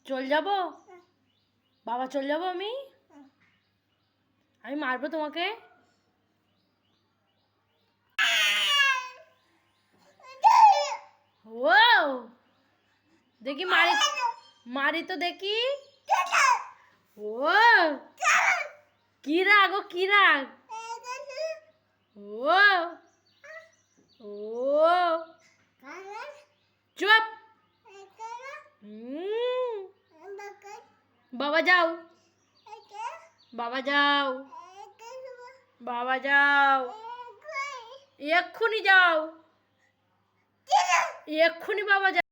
চল যাব বাবা, চল যাব আমি মারবো তোমাকে। ও দেখি মারি, মারি তো দেখি। ও কি রাগ, ও কি রাগ। ও ও চুপ। বাবা যাও, বাবা যাও, বাবা যাও, এক্ষুনি যাও, এক্ষুনি বাবা যাও।